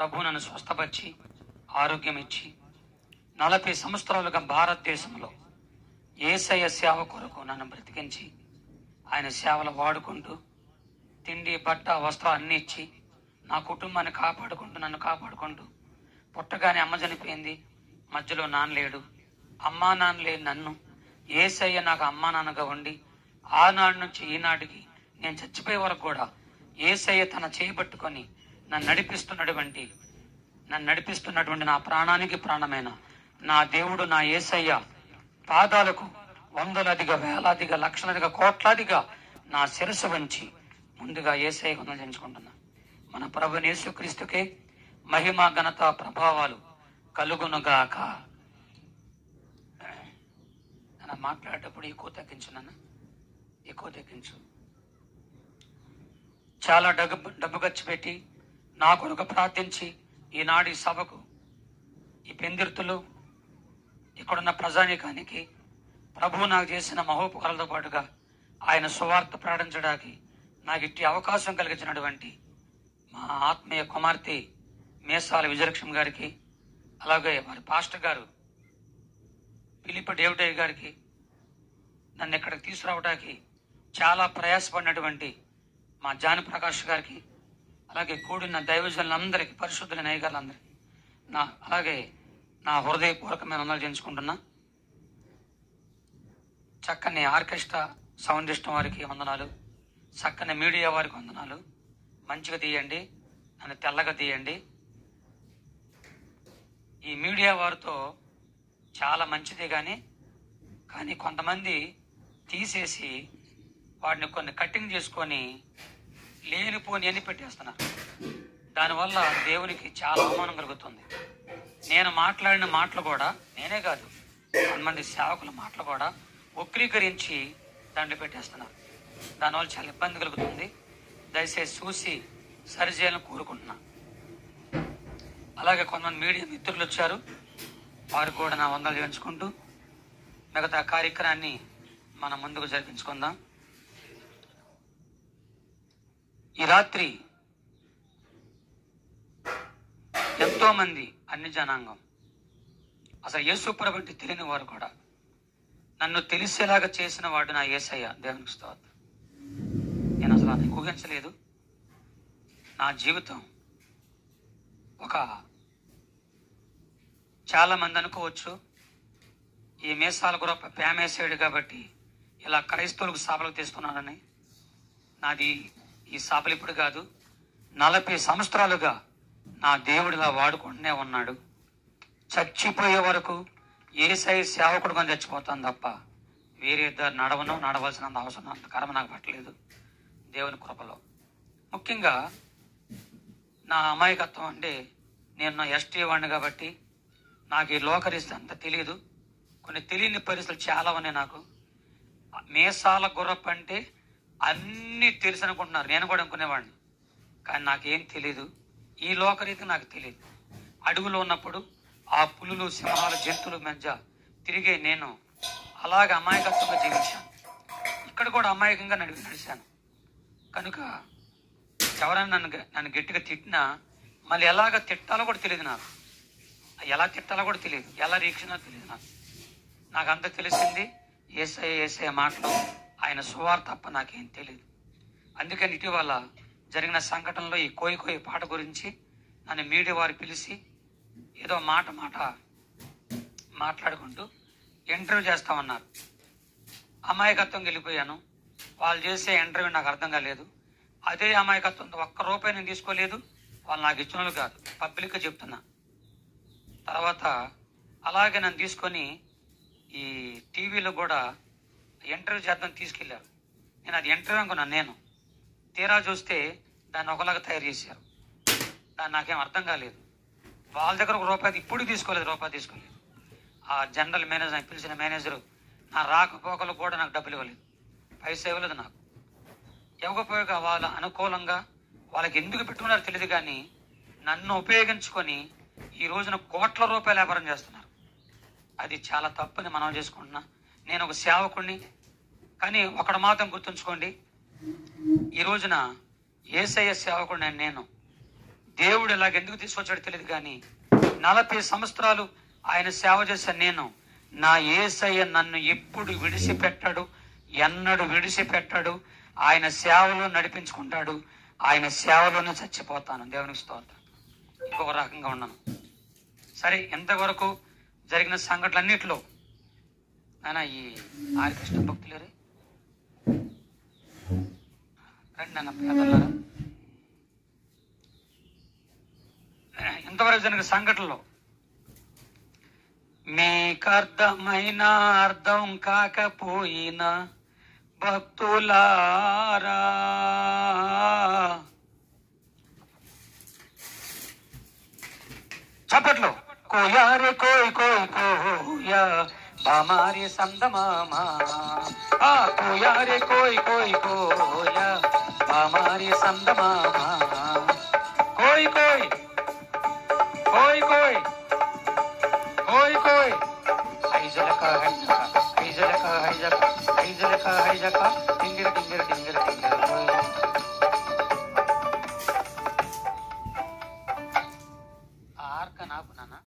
ప్రభు నన్ను స్వస్థపరిచి ఆరోగ్యం ఇచ్చి 40 సంవత్సరాలుగా భారతదేశంలో యేసయ్య సేవ కొరకు నన్ను బ్రతికించి ఆయన సేవలు వాడుకుంటూ తిండి బట్ట వస్త్రం అన్నీ ఇచ్చి నా కుటుంబాన్ని కాపాడుకుంటూ నన్ను కాపాడుకుంటూ పుట్టగానే అమ్మ చనిపోయింది, మధ్యలో నాన్న లేడు, అమ్మా నాన్న లేని నన్ను యేసయ్య నాకు అమ్మా నాన్నగా ఉండి ఆనాడు నుంచి ఈనాటికి నేను చచ్చిపోయే వరకు కూడా యేసయ్య తన చేయబట్టుకొని నన్ను నడిపిస్తున్నటువంటి నా ప్రాణానికి ప్రాణమైన నా దేవుడు నా యేసయ్య పాదాలకు వందలదిగా వేలాదిగా లక్షలదిగా కోట్లాదిగా నా శిరస్సు వంచి ముందుగా యేసయ్య వందలించుకుంటున్నా. మన ప్రభువైన యేసుక్రీస్తుకే మహిమ ఘనత ప్రభావాలు కలుగునుగాక. నన్ను మాట్లాడేటప్పుడు ఎక్కువ తగ్గించు. చాలా డబ్బు ఖర్చు పెట్టి నా కొరకు ప్రార్థించి ఈనాడు ఈ సభకు, ఈ పెందిర్తులు, ఇక్కడున్న ప్రజానీకానికి ప్రభువు నాకు చేసిన మహోపకారాలతో పాటుగా ఆయన సువార్త ప్రకటించడానికి నాకు ఇట్టి అవకాశం కలిగించినటువంటి మా ఆత్మీయ కుమార్తె మేసాల విజయలక్ష్మి గారికి, అలాగే వారి పాస్టర్ గారు పిలిపి డేవిడయ్య గారికి, నన్ను ఇక్కడికి తీసుకురావడానికి చాలా ప్రయాసపడినటువంటి మా జాని ప్రకాష్ గారికి, అలాగే కూడిన దైవజనులందరికీ, పరిశుద్ధులైన అయ్యగారులందరికీ అలాగే నా హృదయపూర్వకమైన వందనాలు చేయించుకుంటున్నా. చక్కని ఆర్కెస్ట్రా సౌండ్ సిస్టమ్ వారికి వందనాలు, చక్కని మీడియా వారికి వందనాలు. మంచిగా తీయండి, నన్ను తెల్లగా తీయండి. ఈ మీడియా వారితో చాలా మంచిదే కానీ కొంతమంది తీసేసి వాటిని కొన్ని కటింగ్ చేసుకొని లేనిపోని ఎన్ని పెట్టేస్తున్నారు. దానివల్ల దేవునికి చాలా అవమానం కలుగుతుంది. నేను మాట్లాడిన మాటలు కూడా, నేనే కాదు కొంతమంది సేవకుల మాటలు కూడా వక్రీకరించి దాంట్లో పెట్టేస్తున్నారు. దానివల్ల చాలా ఇబ్బంది కలుగుతుంది. దయచేసి చూసి సరిచేయాలని కోరుకుంటున్నా. అలాగే కొంతమంది మీడియా మిత్రులు వచ్చారు, వారు కూడా నా వందలు చేయించుకుంటూ మిగతా కార్యక్రమాన్ని మనం ముందుకు జరిపించుకుందాం. ఈ రాత్రి ఎంతో మంది అన్ని జనాంగం, అసలు యేసు ప్రభు అంటే తెలియని వారు కూడా నన్ను తెలిసేలాగా చేసిన వాడు నా యేసయ్య. దేవునికి స్తోత్రం. నేను అసలు అది ఊహించలేదు. నా జీవితం చాలా మంది అనుకోవచ్చు, ఈ మేసాల గ్రూప్ ప్యామేసాడు కాబట్టి ఇలా క్రైస్తవులకు సభలకు తీస్తున్నానని. నాది ఈ సభలు ఇప్పుడు కాదు, 40 సంవత్సరాలుగా నా దేవుడిలా వాడుకుంటూనే ఉన్నాడు. చచ్చిపోయే వరకు యేసయ్య సేవకుడు కొని చచ్చిపోతాను తప్ప వేరే ఇద్దరు నడవలసినంత అవసరం, అంత కర్మ నాకు పట్టలేదు దేవుని కృపలో. ముఖ్యంగా నా అమాయకత్వం అంటే, నేను ఎస్టీ వాడిని కాబట్టి నాకు ఈ లోకరిస్తే అంత తెలియదు. కొన్ని తెలియని పరిస్థితులు చాలా ఉన్నాయి నాకు. మేసాల గుర్రపు అంటే అన్నీ తెలుసు అనుకుంటున్నారు, నేను కూడా అనుకునేవాడిని. కానీ నాకేం తెలీదు, ఈ లోకరీతి నాకు తెలియదు. అడవిలో ఉన్నప్పుడు ఆ పులులు, సింహాలు, జంతువుల మధ్య తిరిగే నేను అలాగే అమాయకత్వంగా జీవించాను. ఇక్కడ కూడా అమాయకంగా నడిచాను. కనుక ఎవరైనా నన్ను గట్టిగా తిట్టినా మళ్ళీ ఎలాగ తిట్టాలో కూడా తెలియదు నాకు. ఎలా తిట్టాలో కూడా తెలియదు, ఎలా రీక్షణలో తెలియదు నాకు అంత తెలిసింది యేసయ్య మాటలు, ఆయన సువార్త తప్ప నాకేం తెలియదు. అందుకని ఇటీవల జరిగిన సంఘటనలో ఈ కోయి పాట గురించి నన్ను మీడియా వారు పిలిచి ఏదో మాట మాట్లాడుకుంటూ ఇంటర్వ్యూ చేస్తామన్నారు. అమాయకత్వం వెళ్ళిపోయాను. వాళ్ళు చేసే ఇంటర్వ్యూ నాకు అర్థం కాలేదు. అదే అమాయకత్వంతో ₹1 నేను తీసుకోలేదు. వాళ్ళు నాకు ఇచ్చిన వాళ్ళు కాదు, పబ్లిక్గా చెప్తున్నా. తర్వాత అలాగే నన్ను తీసుకొని ఈ టీవీలో కూడా ఇంటర్వ్యూ చేద్దాం తీసుకెళ్లారు. నేను అది ఇంటర్వ్యూ అనుకున్నాను. నేను తీరా చూస్తే దాన్ని ఒకలాగా తయారు చేశారు. దాన్ని నాకేం అర్థం కాలేదు. వాళ్ళ దగ్గర ₹1 ఇప్పుడు తీసుకోలేదు. ఆ జనరల్ మేనేజర్, పిలిచిన మేనేజరు నా రాకపోకలు కూడా నాకు డబ్బులు ఇవ్వలేదు, పైసా ఇవ్వలేదు నాకు. ఇవ్వకపోయాక వాళ్ళ అనుకూలంగా వాళ్ళకి ఎందుకు పెట్టుకున్నారో తెలియదు, కానీ నన్ను ఉపయోగించుకొని ఈ రోజున కోట్ల రూపాయల వ్యాపారం చేస్తున్నారు. అది చాలా తప్పని మనం చేసుకుంటున్నా. నేను ఒక సేవకుడిని. కానీ ఒకటి మాత్రం గుర్తుంచుకోండి, ఈ రోజున యేసయ్య సేవకుడిని నేను. దేవుడు ఇలాగెందుకు తీసుకొచ్చాడో తెలియదు కానీ 40 సంవత్సరాలు ఆయన సేవ చేశాను నేను. నా యేసయ్య నన్ను ఎప్పుడు విడిచిపెట్టాడు, ఎన్నడూ విడిచిపెట్టాడు. ఆయన సేవలో నడిపించుకుంటాడు. ఆయన సేవలోనే చచ్చిపోతాను. దేవునికి స్తోత్రం. ఇంకొక రకంగా ఉన్నాను. సరే, ఎంతవరకు జరిగిన సంఘటనలన్నింటిలో నాన్న ఈ ఆర్కెస్ట్రా భక్తులేరే రండి నాన్న పేదలారా. ఇంతవరకు జరిగిన సంఘటనలో మీకు అర్థమైన అర్థం కాకపోయినా భక్తులారా, చప్పట్లో కోయారే కోయ్ కోయ్ కోయా బామారి సందమామా, కోయారే కోయ్ కోయ్ కోయా బామారి సందమామా, కోయ్ కోయ్ కోయ్ కోయ్ కోయ్ కోయ్ హైజలక హైజక హైజలక హైజక హైజలక హైజక ఇంగిరికి